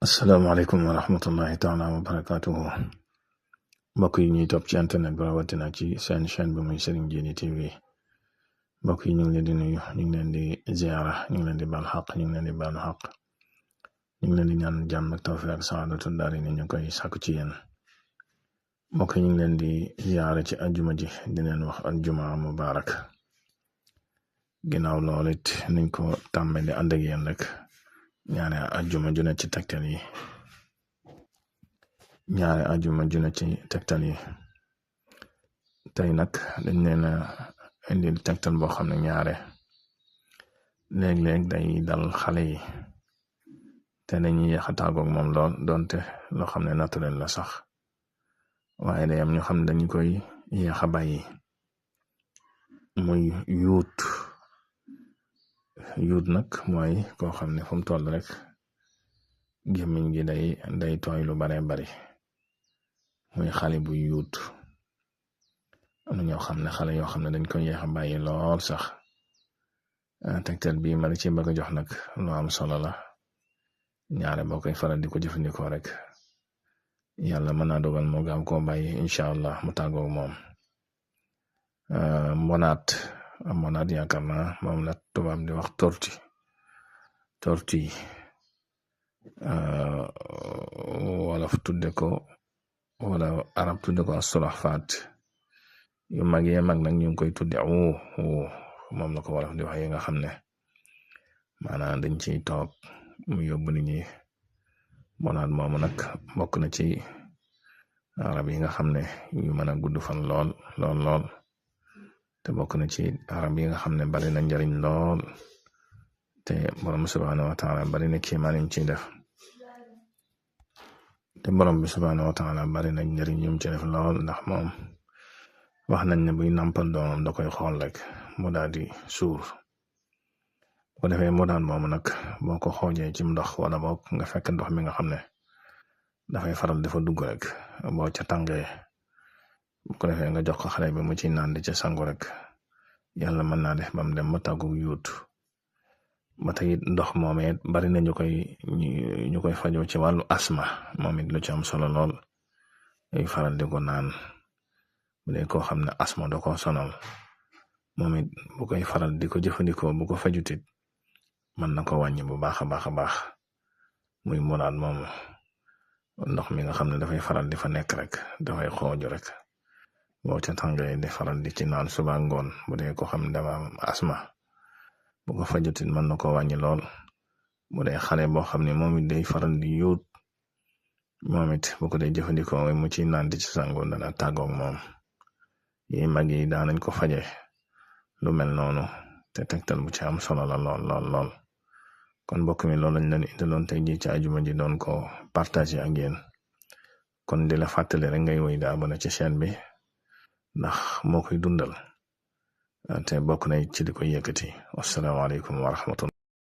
asalaamaaleykum wa rahmatullahi taala wa barakatuhu mbokk yi ñuy topp ci internet bi rawatina ci seen chaîne bi muy Serigne Djily TV mbokk yi ñu ngi leen di nuyu ñu ngi leen di ziara ñu ngi leen di baal xaq ñu ngi leen di baal xaq ñu ngi leen di ñaan jàmm ak tawfiq ak saadatu daari ni ñu koy sàkku ci yéen mbokk yi ñu ngi leen di ziara ci ajjuma ji di leen wax aljuma mubarak ginnaaw loolu it niñ ko tàmmee di ànd ak yéen rek ñaare ajjuma ju ne ci tegtal yi tey nag dañ leen a indil tegtal boo xam ne ñaare léeg-léeg day dal xale yi te dañuy yéex a tàggoog moom lool doonte loo xam ne naturel la sax waaye day am ñu xam ne dañu koy yéex a bàyyi muy yuut nag mooy koo xam ne fu mu toll rek gémmiñ gi day tooy lu bare bari muy xale bu yuut am na ñoo xam ne xale yoo xam ne dañ koy yeex a bàyyi lool sax tegtal bii ma la ci bëgg a jox nag lu am solo la ñaare boo koy faral di ko jëfandikoo rek yàlla mën naa dogal moo gaaw koo bàyyi incha allah mu tàggoog moom mbonaat yaakaar naa moom la tubaab di wax torti wolof tudde ko wala arab tudde ko asulaxfaat yu mag yee mag nag ñu ngi koy tudde moom la ko wolof di wax yi nga xam ne maanaam dañ ciy toog mu yóbbu nit ñi mbonaat moomu nag bokk na ci arab yi nga xam ne yu mën a gudd fan lool te bokk na ci arab yi nga xam ne bari na njariñ lool te borom subhanahu wa taala bari na kéemaanim ci def te borom bi subhanahu wa taala bari na njariñ yum ci def lool ndax moom wax nañ ne buy nampal doomam da koy xool rek mu daal di suur bu defee mu daan moomu nag boo ko xoojee ci ndox wala boo nga fekk ndox mi nga xam ne dafay faral dafa dugg rek boo ca tàngee bu ko defee nga jox ko xale bi mu ci naan di ca sangu rek yàlla mën naa def bam dem ba tàggu yuut ba tey ndox moom it bari na ñu koy fajoo ci wàllu asma moom it lu ci am solo lool ay faral di ko naan bu dee koo xam ne asma da ko sonal moom it bu koy faral di ko jëfandikoo bu ko fajutit mën na ko wàññi bu baax a baax muy muraad moom ndox mi nga xam ne dafay faral di fa nekk rek dafay xooju rek boo ca tàngee di faral di ci naan suba ngoon bu dee ko xam ne dafa am asma bu ko fajutit mën na ko wàññi lool bu dee xale boo xam ne moom it day faral di yuut moom it bu ko dee jëfandikoo mu ci naan di ci sangu dana tàggoog moom yi mag yi daanañ ko faje lu mel noonu te tegtal bu ci am solo la lool kon mbokk mi loolu lañ leen indiloon tey ji ci ajuma ji doon ko partager ak yéen kon di la fàttali rek ngay woy da abonné ci chaîne bi ndax moo koy dundal te bokk na ci di koy yëkkati wasalaamaaleykum wa rahmatullah